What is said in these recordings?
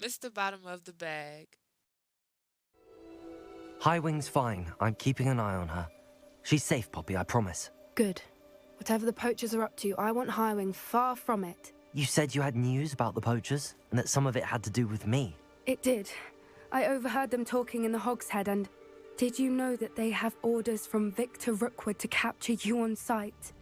It's the bottom of the bag. Highwing's fine. I'm keeping an eye on her. She's safe, Poppy, I promise. Good. Whatever the poachers are up to, I want Highwing far from it. You said you had news about the poachers, and that some of it had to do with me. It did. I overheard them talking in the Hogshead, and did you know that they have orders from Victor Rookwood to capture you on sight?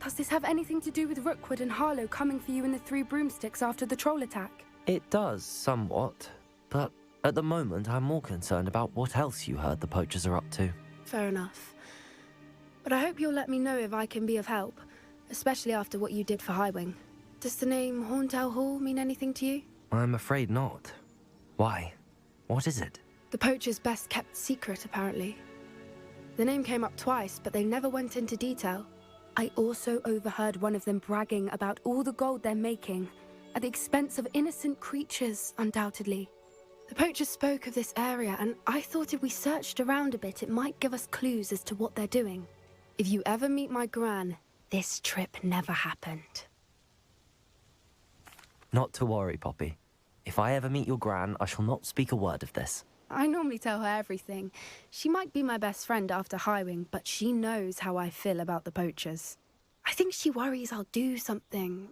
Does this have anything to do with Rookwood and Harlow coming for you in the Three Broomsticks after the troll attack? It does, somewhat. But at the moment, I'm more concerned about what else you heard the poachers are up to. Fair enough. But I hope you'll let me know if I can be of help, especially after what you did for Highwing. Does the name Horntail Hall mean anything to you? I'm afraid not. Why? What is it? The poachers' best kept secret, apparently. The name came up twice, but they never went into detail. I also overheard one of them bragging about all the gold they're making, at the expense of innocent creatures, undoubtedly. The poachers spoke of this area, and I thought if we searched around a bit, it might give us clues as to what they're doing. If you ever meet my gran, this trip never happened. Not to worry, Poppy. If I ever meet your gran, I shall not speak a word of this. I normally tell her everything. She might be my best friend after Highwing, but she knows how I feel about the poachers. I think she worries I'll do something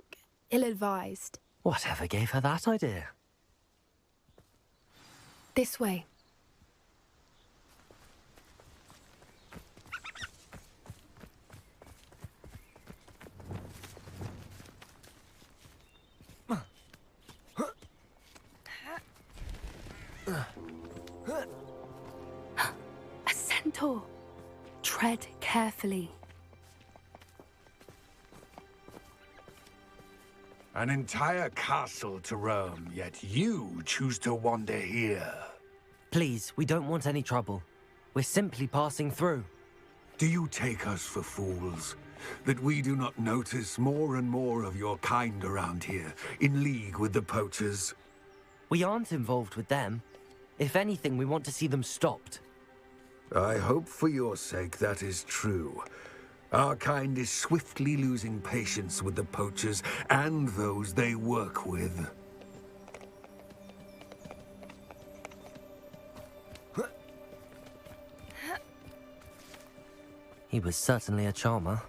ill-advised. Whatever gave her that idea? This way. A centaur. Tread carefully. An entire castle to roam, yet you choose to wander here. Please, we don't want any trouble. We're simply passing through. Do you take us for fools? That we do not notice more and more of your kind around here, in league with the poachers? We aren't involved with them. If anything, we want to see them stopped. I hope for your sake that is true. Our kind is swiftly losing patience with the poachers and those they work with. He was certainly a charmer.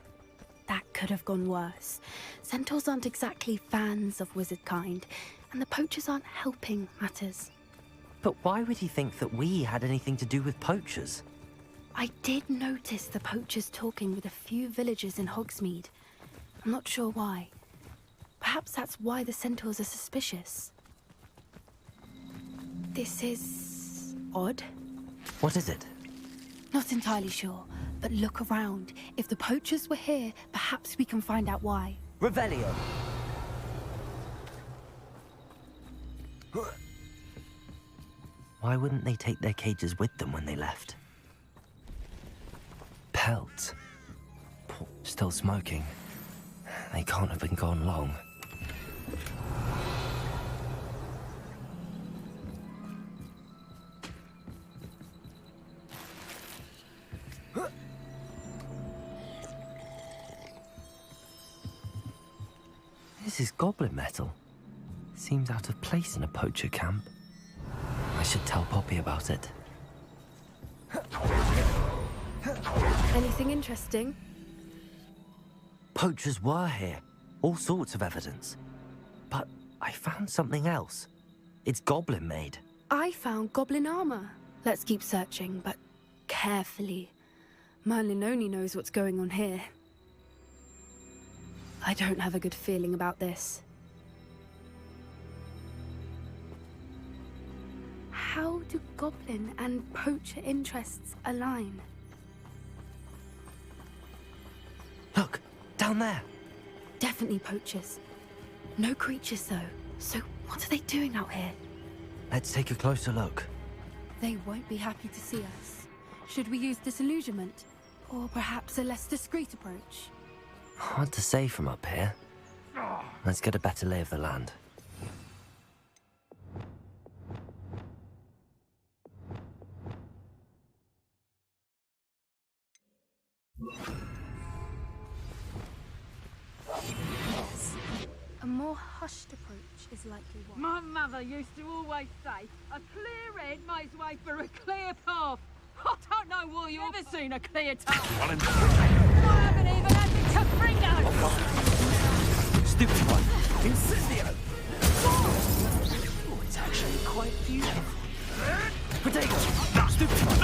That could have gone worse. Centaurs aren't exactly fans of wizard kind, and the poachers aren't helping matters. But why would he think that we had anything to do with poachers? I did notice the poachers talking with a few villagers in Hogsmeade. I'm not sure why. Perhaps that's why the centaurs are suspicious. This is odd. What is it? Not entirely sure, but look around. If the poachers were here, perhaps we can find out why. Revelio! Why wouldn't they take their cages with them when they left? Pelts. Still smoking. They can't have been gone long. This is goblin metal. Seems out of place in a poacher camp. I should tell Poppy about it. Anything interesting? Poachers were here. All sorts of evidence. But I found something else. It's goblin made. I found goblin armor. Let's keep searching, but carefully. Merlin only knows what's going on here. I don't have a good feeling about this. How do goblin and poacher interests align? Look, down there. Definitely poachers. No creatures, though. So what are they doing out here? Let's take a closer look. They won't be happy to see us. Should we use disillusionment? Or perhaps a less discreet approach? Hard to say from up here. Let's get a better lay of the land. A more hushed approach is likely wise. My mother used to always say, a clear head makes way for a clear path. I don't know why you've ever seen a clear path. Well, I haven't even had to Fringo. stupid one. Incendio! Oh, it's actually quite beautiful. Potato! Stupid one!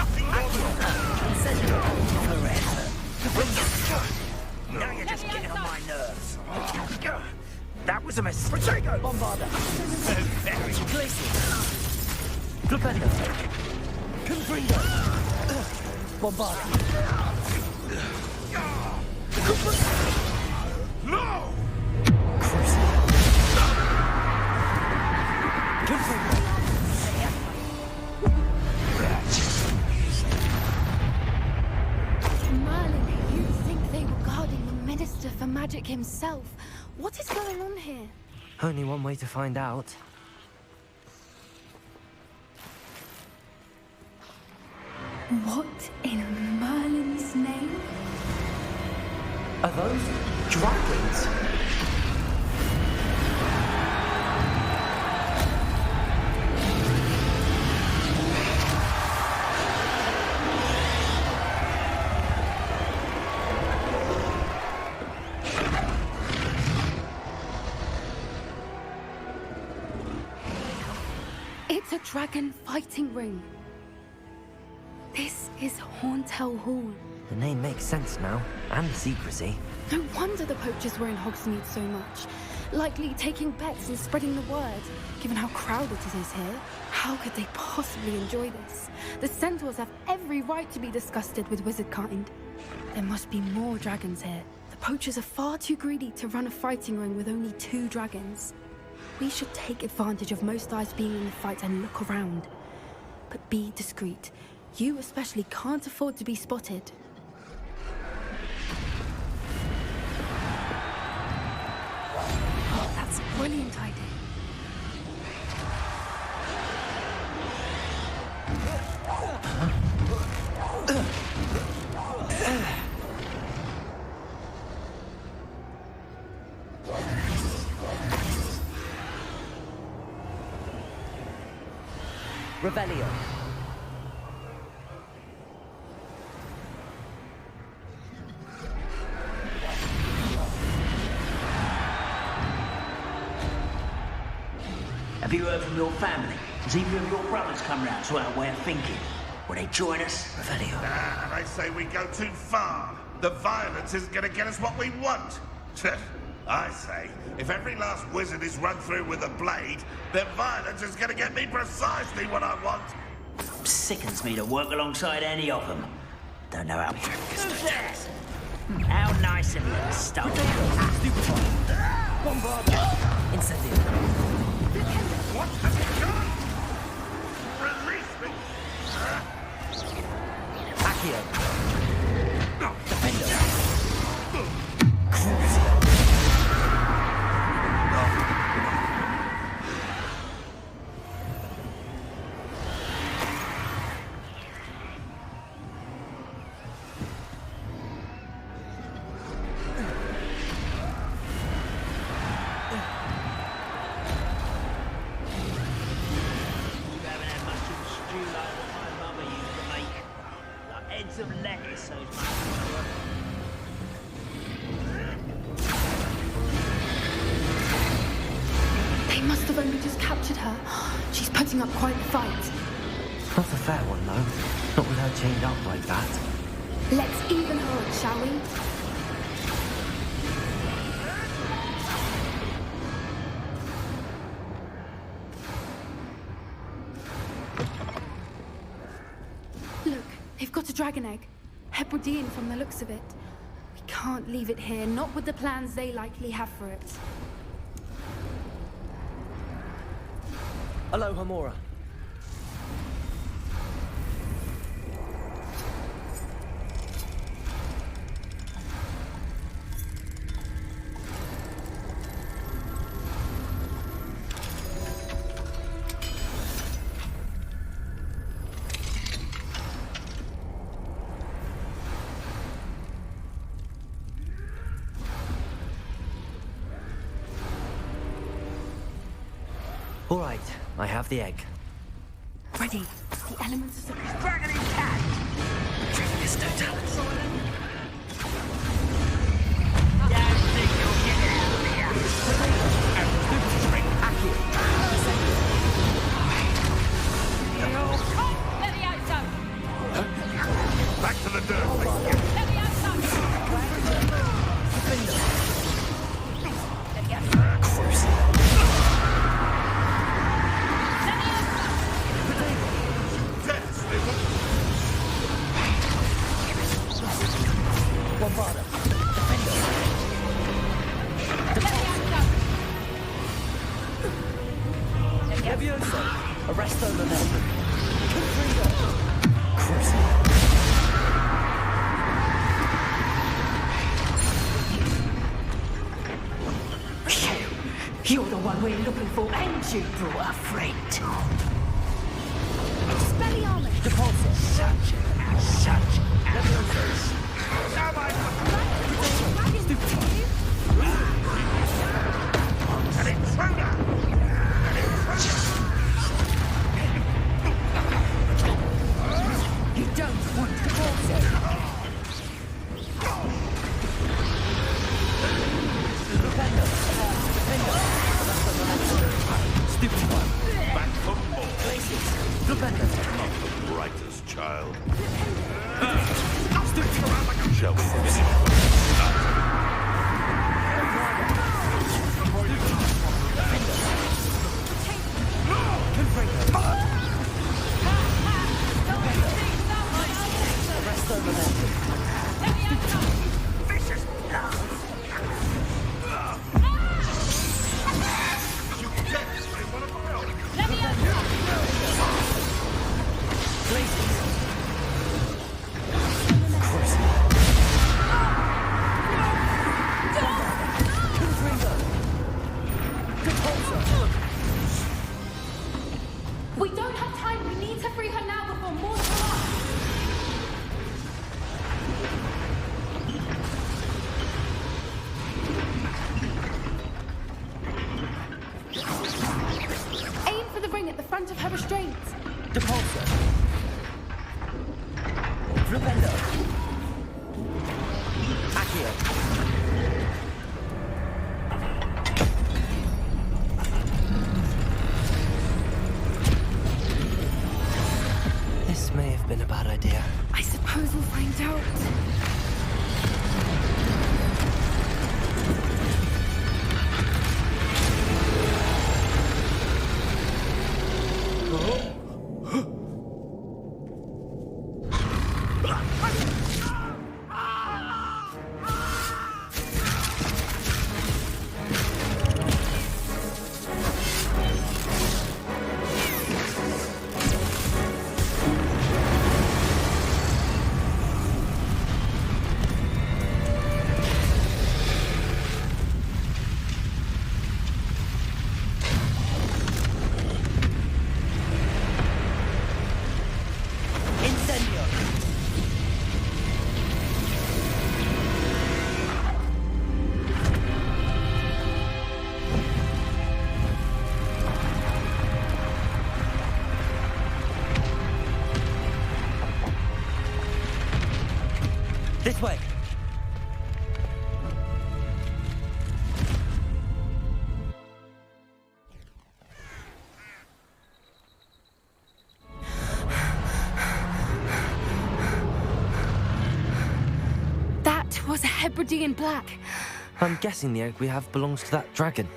Incendio! Forever! Now you're just getting on my nerves. That was a mistake. Potato! Bombarder! Very places. Flipendo! Confringo! Bombarder! No! Crucible! Confringo! Merlin, you think they were guarding the Minister for Magic himself? What is going on here? Only one way to find out. What in Merlin's name? Are those dragons? It's a dragon fighting ring. This is Hauntel Hall. The name makes sense now, and the secrecy. No wonder the poachers were in Hogsmeade so much. Likely taking bets and spreading the word, given how crowded it is here. How could they possibly enjoy this? The centaurs have every right to be disgusted with wizard kind. There must be more dragons here. The poachers are far too greedy to run a fighting ring with only 2 dragons. We should take advantage of most eyes being in the fight and look around. But be discreet. You especially can't afford to be spotted. Oh, that's a brilliant idea. Revelio. Have you heard from your family? Has either of your brothers come round to our way of thinking? Will they join us? Revelio. Ah, they say we go too far. The violence isn't going to get us what we want. I say, if every last wizard is run through with a blade, then violence is going to get me precisely what I want. Sickens me to work alongside any of them. Don't know how... Who's that? How nice of you to stop. Bombarder! Incendio. What have you done? Release me! Accio. No. Defender. Crucio. You haven't had much of a stew like what my mother used to make. Like heads of lettuce, those mushrooms were. They must have only just captured her. She's putting up quite the fight. Not a fair one, though. Not with her chained up like that. Let's even her up, shall we? Look, they've got a dragon egg. Hebridean from the looks of it. We can't leave it here, not with the plans they likely have for it. Aloha, Mora. All right, I have the egg. Ready. The elements of the Dragon intact! This totality. Don't think you'll get it out of here! Let the outs out! Back to the dirt. Let the outs out! Arresto momentum. Cruising. You're the one we're looking for, and you brought a friend. Expelliarmus! Depulso. Such An intruder! You don't want to also. Stupid one. Back for more. Flipendo. Not the brightest child. Stupid. Shall we finish? Arresto momentum. We don't have time. We need to free her now before more show up. Aim for the ring at the front of her restraints. Depulso. Flipendo. Accio. This may have been a bad idea. I suppose we'll find out. Incendio. This way. That was a Hebridean black. I'm guessing the egg we have belongs to that dragon.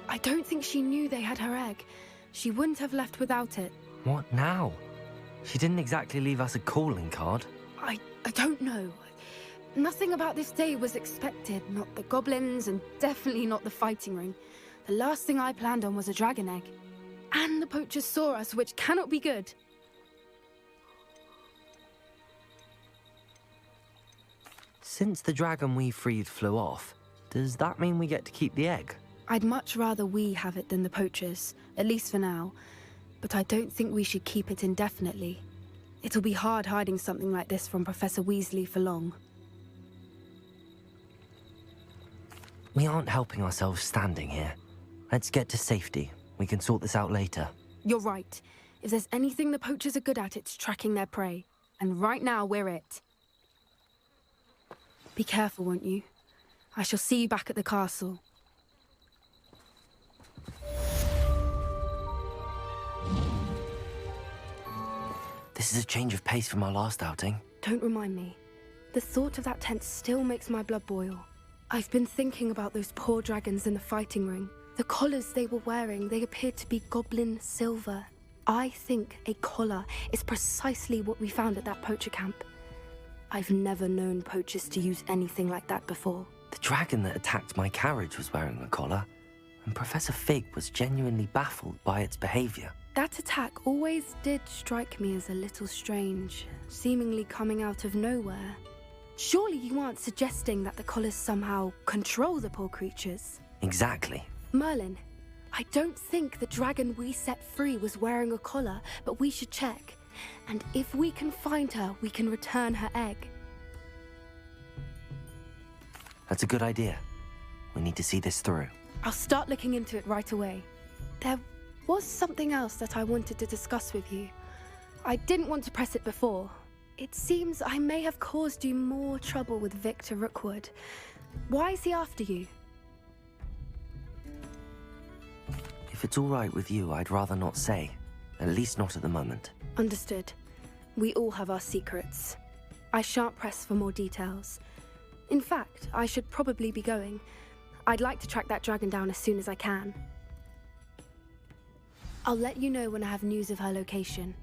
I don't think she knew they had her egg. She wouldn't have left without it. What now? She didn't exactly leave us a calling card. I don't know. Nothing about this day was expected. Not the goblins, and definitely not the fighting ring. The last thing I planned on was a dragon egg. And the poachers saw us, which cannot be good. Since the dragon we freed flew off, does that mean we get to keep the egg? I'd much rather we have it than the poachers, at least for now. But I don't think we should keep it indefinitely. It'll be hard hiding something like this from Professor Weasley for long. We aren't helping ourselves standing here. Let's get to safety. We can sort this out later. You're right. If there's anything the poachers are good at, it's tracking their prey. And right now, we're it. Be careful, won't you? I shall see you back at the castle. This is a change of pace from our last outing. Don't remind me. The thought of that tent still makes my blood boil. I've been thinking about those poor dragons in the fighting ring. The collars they were wearing, they appeared to be goblin silver. I think a collar is precisely what we found at that poacher camp. I've never known poachers to use anything like that before. The dragon that attacked my carriage was wearing a collar, and Professor Fig was genuinely baffled by its behavior. That attack always did strike me as a little strange, seemingly coming out of nowhere. Surely you aren't suggesting that the collars somehow control the poor creatures? Exactly. Merlin, I don't think the dragon we set free was wearing a collar, but we should check. And if we can find her, we can return her egg. That's a good idea. We need to see this through. I'll start looking into it right away. There was something else that I wanted to discuss with you. I didn't want to press it before. It seems I may have caused you more trouble with Victor Rookwood. Why is he after you? If it's all right with you, I'd rather not say. At least not at the moment. Understood. We all have our secrets. I shan't press for more details. In fact, I should probably be going. I'd like to track that dragon down as soon as I can. I'll let you know when I have news of her location.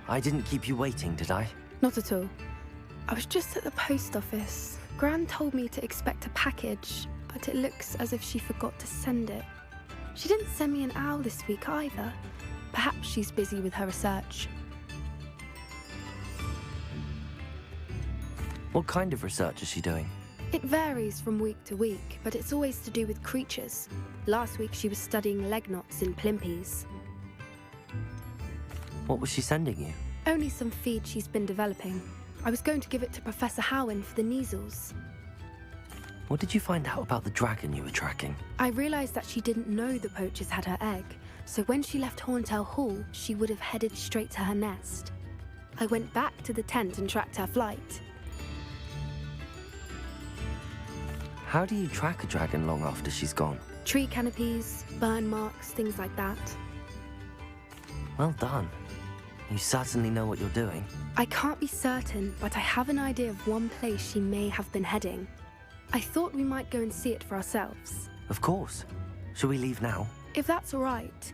I didn't keep you waiting, did I? Not at all. I was just at the post office. Gran told me to expect a package, but it looks as if she forgot to send it. She didn't send me an owl this week either. Perhaps she's busy with her research. What kind of research is she doing? It varies from week to week, but it's always to do with creatures. Last week she was studying leg knots in plimpies. What was she sending you? Only some feed she's been developing. I was going to give it to Professor Howen for the measles. What did you find out about the dragon you were tracking? I realized that she didn't know the poachers had her egg, so when she left Horntail Hall, she would have headed straight to her nest. I went back to the tent and tracked her flight. How do you track a dragon long after she's gone? Tree canopies, burn marks, things like that. Well done. You certainly know what you're doing. I can't be certain, but I have an idea of one place she may have been heading. I thought we might go and see it for ourselves. Of course. Shall we leave now? If that's all right.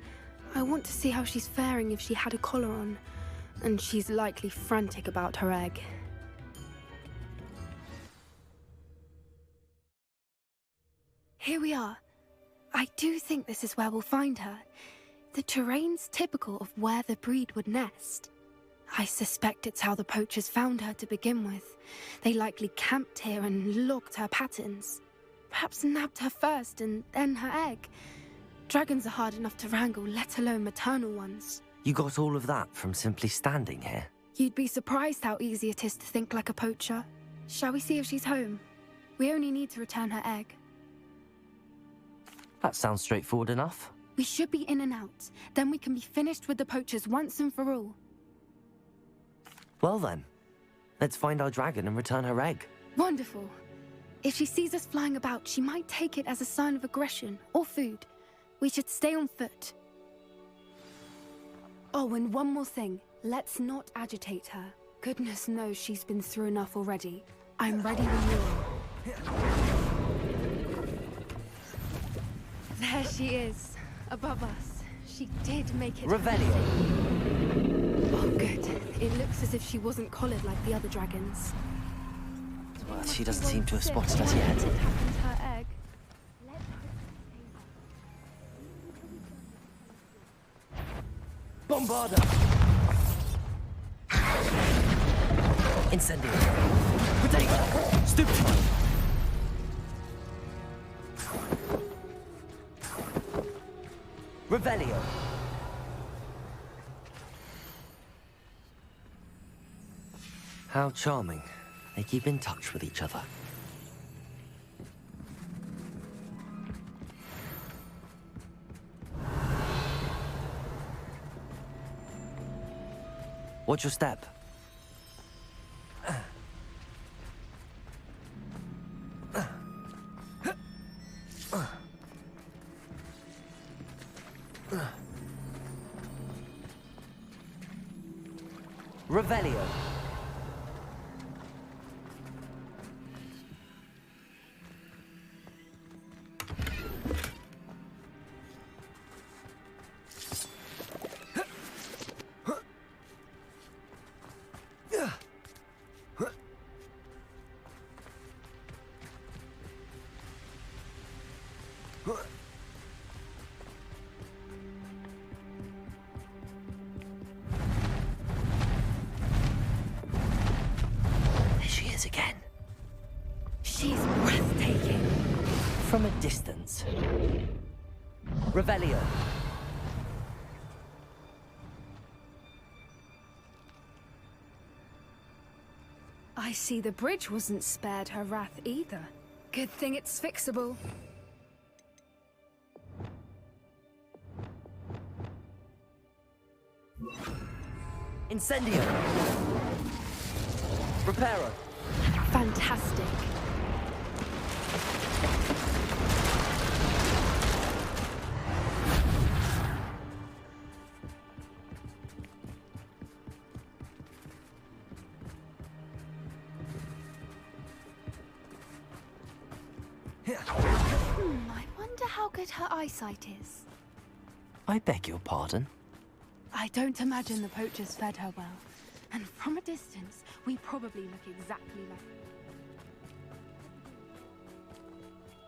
I want to see how she's faring if she had a collar on. And she's likely frantic about her egg. Here we are. I do think this is where we'll find her. The terrain's typical of where the breed would nest. I suspect it's how the poachers found her to begin with. They likely camped here and logged her patterns. Perhaps nabbed her first and then her egg. Dragons are hard enough to wrangle, let alone maternal ones. You got all of that from simply standing here? You'd be surprised how easy it is to think like a poacher. Shall we see if she's home? We only need to return her egg. That sounds straightforward enough. We should be in and out. Then we can be finished with the poachers once and for all. Well then, let's find our dragon and return her egg. Wonderful. If she sees us flying about, she might take it as a sign of aggression or food. We should stay on foot. Oh, and one more thing. Let's not agitate her. Goodness knows she's been through enough already. I'm ready when you are. There she is, above us. She did make it. Revelio. Oh, good. It looks as if she wasn't collared like the other dragons. She doesn't seem to have spotted us yet. It happened to her egg. Bombarda! Incendio! Potato! Stupid! Revelio! How charming. They keep in touch with each other. Watch your step. Revelio. Again. She's breathtaking. From a distance. Revelio. I see the bridge wasn't spared her wrath either. Good thing it's fixable. Incendio. Reparo. Fantastic. I wonder how good her eyesight is. I beg your pardon? I don't imagine the poachers fed her well. And from a distance, we probably look exactly like...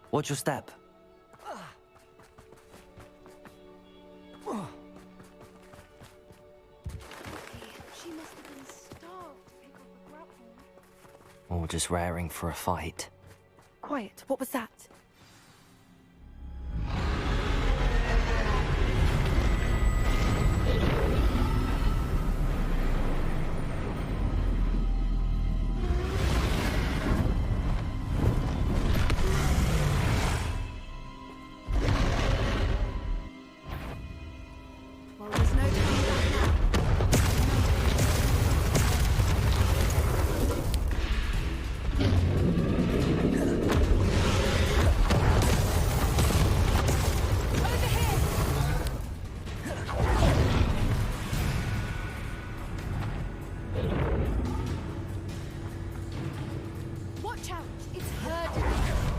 Watch your step. She must have been starved to pick up a grapple. Or just raring for a fight. Quiet, what was that?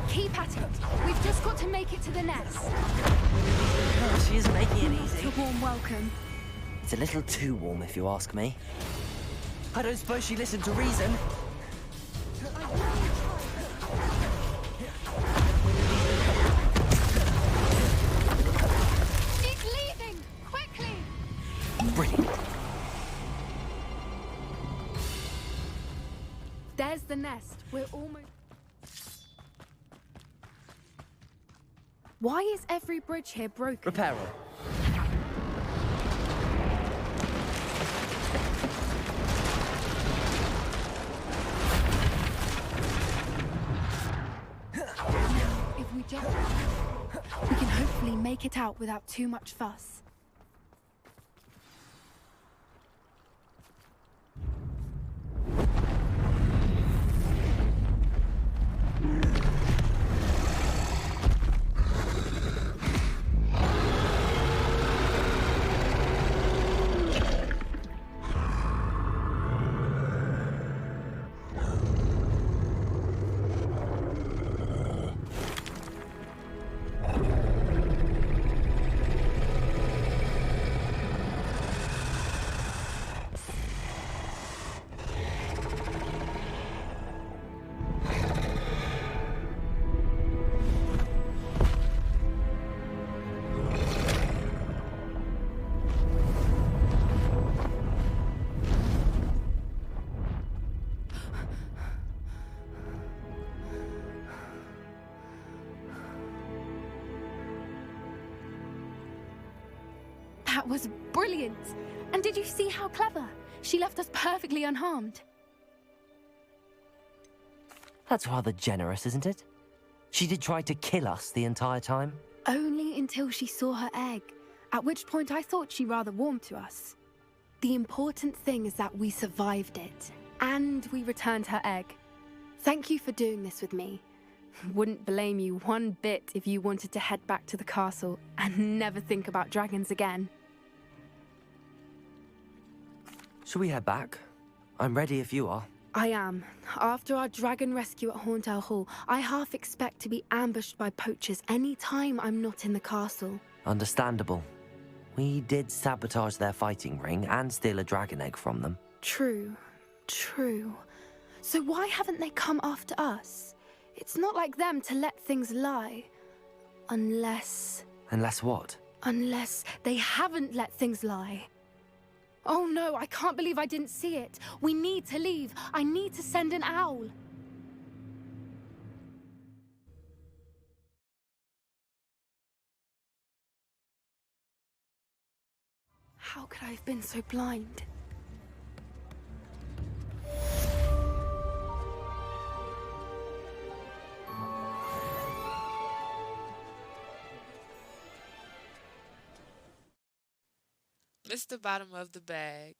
Keep at it. We've just got to make it to the nest. Oh, she isn't making it easy. It's a warm welcome. It's a little too warm, if you ask me. I don't suppose she listened to reason. She's leaving! Quickly! Brilliant. There's the nest. We're almost... Why is every bridge here broken? Reparo. If we just... we can hopefully make it out without too much fuss. That was brilliant! And did you see how clever? She left us perfectly unharmed. That's rather generous, isn't it? She did try to kill us the entire time. Only until she saw her egg, at which point I thought she rather warmed to us. The important thing is that we survived it, and we returned her egg. Thank you for doing this with me. Wouldn't blame you one bit if you wanted to head back to the castle and never think about dragons again. Shall we head back? I'm ready if you are. I am. After our dragon rescue at Hauntow Hall, I half expect to be ambushed by poachers any time I'm not in the castle. Understandable. We did sabotage their fighting ring and steal a dragon egg from them. True. So why haven't they come after us? It's not like them to let things lie. Unless what? Unless they haven't let things lie. Oh no, I can't believe I didn't see it. We need to leave. I need to send an owl. How could I have been so blind? Mr. Bottom of the Bag.